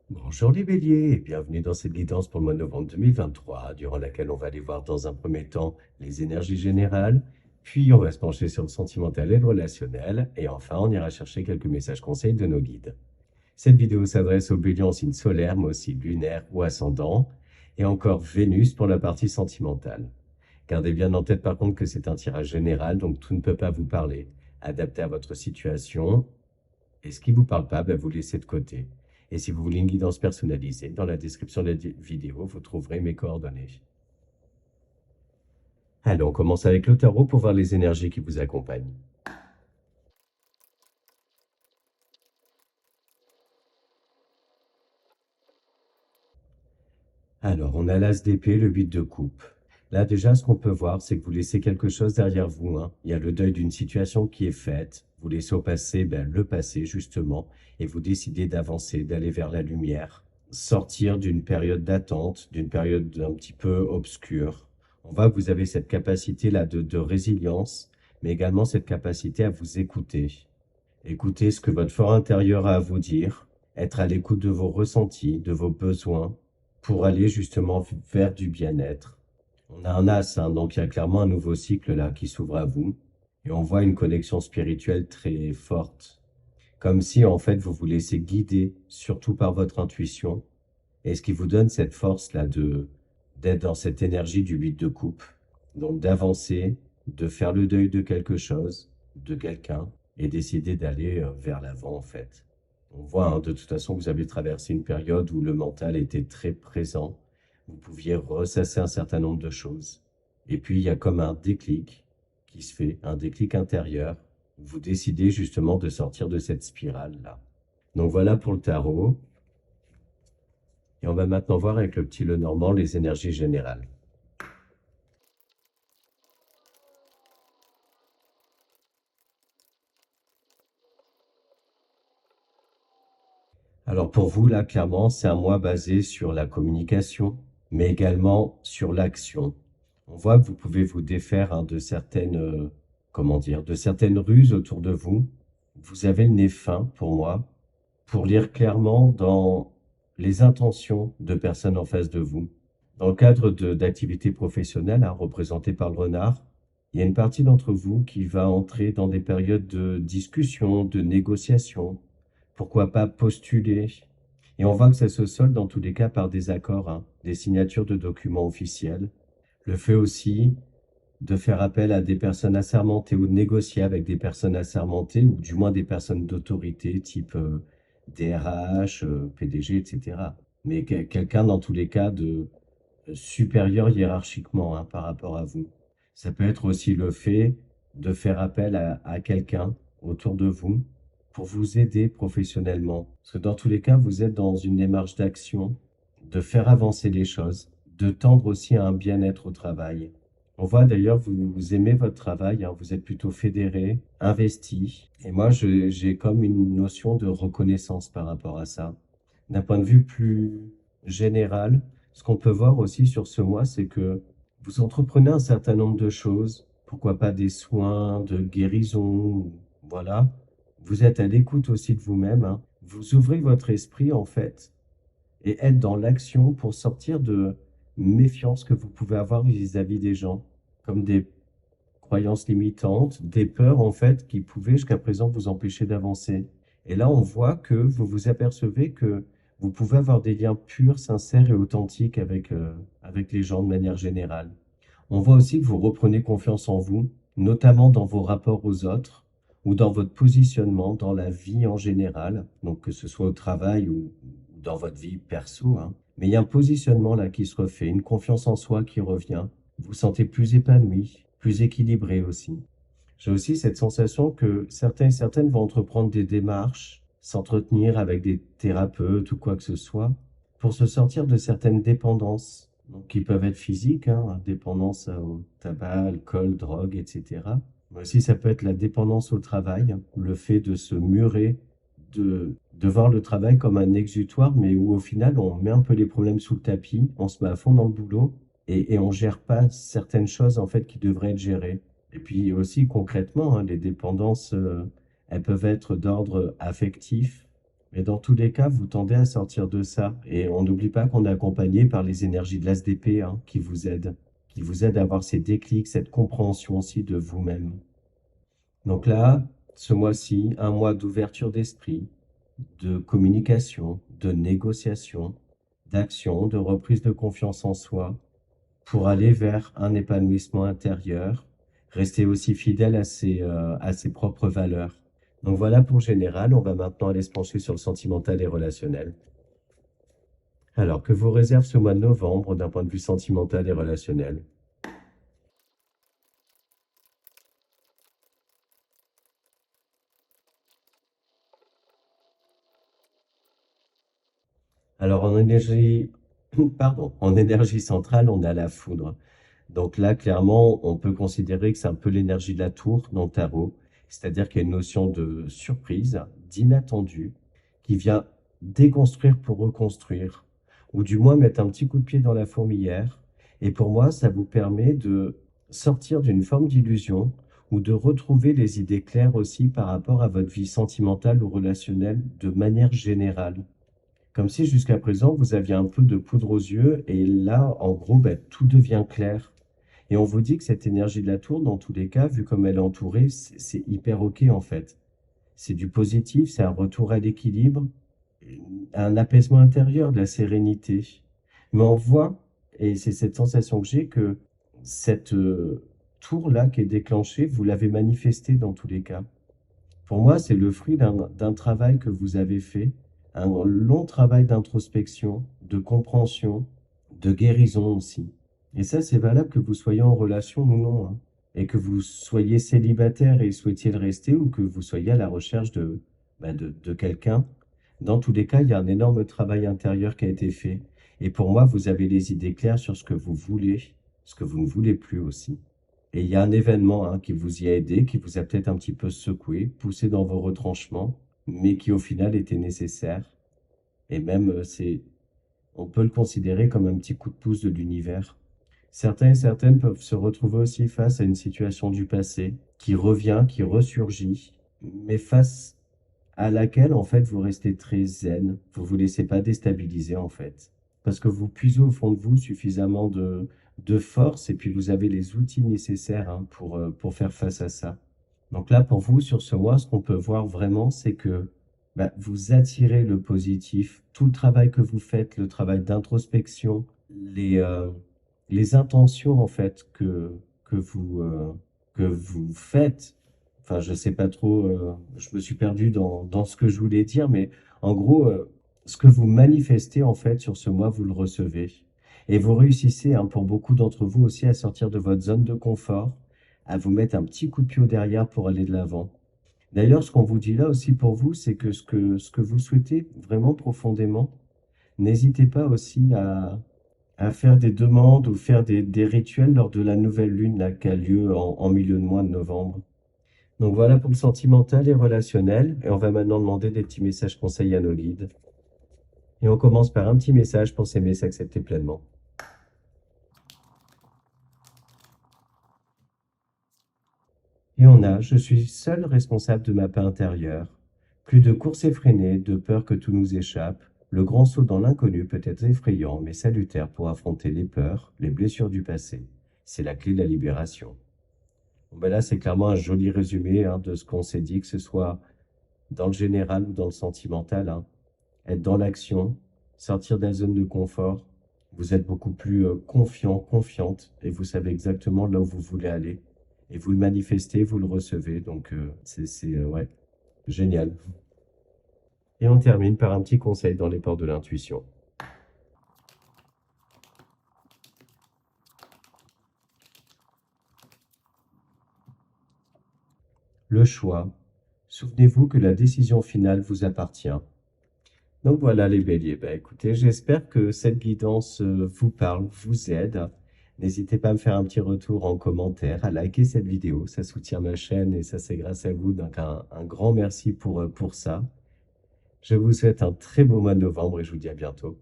Bonjour les béliers et bienvenue dans cette guidance pour le mois de novembre 2023, durant laquelle on va aller voir dans un premier temps les énergies générales, puis on va se pencher sur le sentimental et le relationnel, et enfin on ira chercher quelques messages conseils de nos guides. Cette vidéo s'adresse aux béliers en signe solaire, mais aussi lunaire ou ascendant, et encore Vénus pour la partie sentimentale. Gardez bien en tête par contre que c'est un tirage général, donc tout ne peut pas vous parler. Adapté à votre situation, et ce qui ne vous parle pas, vous laissez de côté. Et si vous voulez une guidance personnalisée, dans la description de la vidéo, vous trouverez mes coordonnées. Allez, on commence avec le tarot pour voir les énergies qui vous accompagnent. Alors, on a l'as d'épée, le 8 de coupe. Là, déjà, ce qu'on peut voir, c'est que vous laissez quelque chose derrière vous, hein. Il y a le deuil d'une situation qui est faite. Vous laissez au passé le passé, justement, et vous décidez d'avancer, d'aller vers la lumière, sortir d'une période d'attente, d'une période un petit peu obscure. On voit que vous avez cette capacité-là de résilience, mais également cette capacité à vous écouter. Écouter ce que votre fort intérieur a à vous dire, être à l'écoute de vos ressentis, de vos besoins, pour aller justement vers du bien-être. On a un as, hein, donc il y a clairement un nouveau cycle là qui s'ouvre à vous, et on voit une connexion spirituelle très forte, comme si en fait vous vous laissez guider, surtout par votre intuition, et ce qui vous donne cette force là d'être dans cette énergie du 8 de coupe, donc d'avancer, de faire le deuil de quelque chose, de quelqu'un, et décider d'aller vers l'avant en fait. On voit hein, de toute façon que vous avez traversé une période où le mental était très présent, vous pouviez ressasser un certain nombre de choses. Et puis il y a comme un déclic qui se fait, un déclic intérieur. Vous décidez justement de sortir de cette spirale-là. Donc voilà pour le tarot. Et on va maintenant voir avec le petit Lenormand les énergies générales. Alors pour vous, là, clairement, c'est un mois basé sur la communication, mais également sur l'action. On voit que vous pouvez vous défaire hein, de certaines, comment dire, de certaines ruses autour de vous. Vous avez le nez fin, pour moi, pour lire clairement dans les intentions de personnes en face de vous. Dans le cadre d'activités professionnelles, hein, représentées par le renard, il y a une partie d'entre vous qui va entrer dans des périodes de discussion, de négociation. Pourquoi pas postuler? Et on voit que ça se solde dans tous les cas par des accords, hein, des signatures de documents officiels. Le fait aussi de faire appel à des personnes assermentées ou de négocier avec des personnes assermentées ou du moins des personnes d'autorité type DRH, PDG, etc. Mais quelqu'un dans tous les cas de supérieur hiérarchiquement hein, par rapport à vous. Ça peut être aussi le fait de faire appel à quelqu'un autour de vous pour vous aider professionnellement. Parce que dans tous les cas, vous êtes dans une démarche d'action, de faire avancer les choses, de tendre aussi à un bien-être au travail. On voit d'ailleurs, vous aimez votre travail, hein, vous êtes plutôt fédéré, investi. Et moi, j'ai comme une notion de reconnaissance par rapport à ça. D'un point de vue plus général, ce qu'on peut voir aussi sur ce mois, c'est que vous entreprenez un certain nombre de choses, pourquoi pas des soins, de guérison, voilà. Vous êtes à l'écoute aussi de vous-même, hein. Vous ouvrez votre esprit en fait et être dans l'action pour sortir de méfiance que vous pouvez avoir vis-à-vis des gens, comme des croyances limitantes, des peurs en fait qui pouvaient jusqu'à présent vous empêcher d'avancer. Et là, on voit que vous vous apercevez que vous pouvez avoir des liens purs, sincères et authentiques avec les gens de manière générale. On voit aussi que vous reprenez confiance en vous, notamment dans vos rapports aux autres ou dans votre positionnement dans la vie en général, donc que ce soit au travail ou dans votre vie perso, hein. Mais il y a un positionnement là qui se refait, une confiance en soi qui revient. Vous vous sentez plus épanoui, plus équilibré aussi. J'ai aussi cette sensation que certains et certaines vont entreprendre des démarches, s'entretenir avec des thérapeutes ou quoi que ce soit, pour se sortir de certaines dépendances, donc qui peuvent être physiques, hein, dépendance au tabac, alcool, drogue, etc. Mais aussi ça peut être la dépendance au travail, le fait de se murer, de voir le travail comme un exutoire, mais où au final on met un peu les problèmes sous le tapis, on se met à fond dans le boulot et on gère pas certaines choses en fait qui devraient être gérées. Et puis aussi concrètement, hein, les dépendances, elles peuvent être d'ordre affectif, Mais dans tous les cas, vous tendez à sortir de ça. Et on n'oublie pas qu'on est accompagné par les énergies de l'ASDP, hein, qui vous aident à avoir ces déclics, cette compréhension aussi de vous-même. Donc là, ce mois-ci, un mois d'ouverture d'esprit, de communication, de négociation, d'action, de reprise de confiance en soi, pour aller vers un épanouissement intérieur, rester aussi fidèle à ses propres valeurs. Donc voilà pour le général, on va maintenant aller se pencher sur le sentimental et relationnel. Alors, que vous réserve ce mois de novembre d'un point de vue sentimental et relationnel? Alors en énergie, pardon, en énergie centrale, on a la foudre. Donc là, clairement, on peut considérer que c'est un peu l'énergie de la tour dans le tarot, c'est-à-dire qu'il y a une notion de surprise, d'inattendu, qui vient déconstruire pour reconstruire, ou du moins mettre un petit coup de pied dans la fourmilière. Et pour moi, ça vous permet de sortir d'une forme d'illusion ou de retrouver les idées claires aussi par rapport à votre vie sentimentale ou relationnelle de manière générale. Comme si jusqu'à présent, vous aviez un peu de poudre aux yeux et là, en gros, ben, tout devient clair. Et on vous dit que cette énergie de la tour, dans tous les cas, vu comme elle est entourée, c'est hyper OK en fait. C'est du positif, c'est un retour à l'équilibre, un apaisement intérieur, de la sérénité. Mais on voit, et c'est cette sensation que j'ai, que cette tour-là qui est déclenchée, vous l'avez manifestée dans tous les cas. Pour moi, c'est le fruit d'un travail que vous avez fait, un long travail d'introspection, de compréhension, de guérison aussi. Et ça, c'est valable que vous soyez en relation ou non, hein. Et que vous soyez célibataire et souhaitiez le rester, ou que vous soyez à la recherche de quelqu'un. Dans tous les cas, il y a un énorme travail intérieur qui a été fait. Et pour moi, vous avez les idées claires sur ce que vous voulez, ce que vous ne voulez plus aussi. Et il y a un événement, hein, qui vous y a aidé, qui vous a peut-être un petit peu secoué, poussé dans vos retranchements, mais qui au final était nécessaire. Et même, on peut le considérer comme un petit coup de pouce de l'univers. Certains et certaines peuvent se retrouver aussi face à une situation du passé qui revient, qui ressurgit, mais face à laquelle, en fait, vous restez très zen. Vous vous laissez pas déstabiliser, en fait. Parce que vous puisez au fond de vous suffisamment de force et puis vous avez les outils nécessaires, hein, pour faire face à ça. Donc là, pour vous, sur ce mois, ce qu'on peut voir vraiment, c'est que bah, vous attirez le positif. Tout le travail que vous faites, le travail d'introspection, les, euh, les intentions, en fait, que vous faites. Enfin, je sais pas trop, je me suis perdu dans ce que je voulais dire, mais en gros, ce que vous manifestez, en fait, sur ce mois, vous le recevez. Et vous réussissez, hein, pour beaucoup d'entre vous aussi, à sortir de votre zone de confort, à vous mettre un petit coup de pied au derrière pour aller de l'avant. D'ailleurs, ce qu'on vous dit là aussi pour vous, c'est que ce que vous souhaitez vraiment profondément, n'hésitez pas aussi à faire des demandes ou faire des rituels lors de la nouvelle lune là, qui a lieu en milieu de mois de novembre. Donc voilà pour le sentimental et relationnel. Et on va maintenant demander des petits messages conseils à nos guides. Et on commence par un petit message pour s'aimer, s'accepter pleinement. Et on a, je suis seul responsable de ma paix intérieure. Plus de course effrénée, de peur que tout nous échappe. Le grand saut dans l'inconnu peut être effrayant, mais salutaire pour affronter les peurs, les blessures du passé. C'est la clé de la libération. Bon, ben là, c'est clairement un joli résumé, hein, de ce qu'on s'est dit, que ce soit dans le général ou dans le sentimental, hein. Être dans l'action, sortir de la zone de confort. Vous êtes beaucoup plus confiant, confiante, et vous savez exactement là où vous voulez aller. Et vous le manifestez, vous le recevez. Donc, ouais, génial. Et on termine par un petit conseil dans les portes de l'intuition. Le choix. Souvenez-vous que la décision finale vous appartient. Donc voilà les béliers. Ben, écoutez, j'espère que cette guidance vous parle, vous aide. N'hésitez pas à me faire un petit retour en commentaire, à liker cette vidéo. Ça soutient ma chaîne et ça c'est grâce à vous. Donc un grand merci pour ça. Je vous souhaite un très beau mois de novembre et je vous dis à bientôt.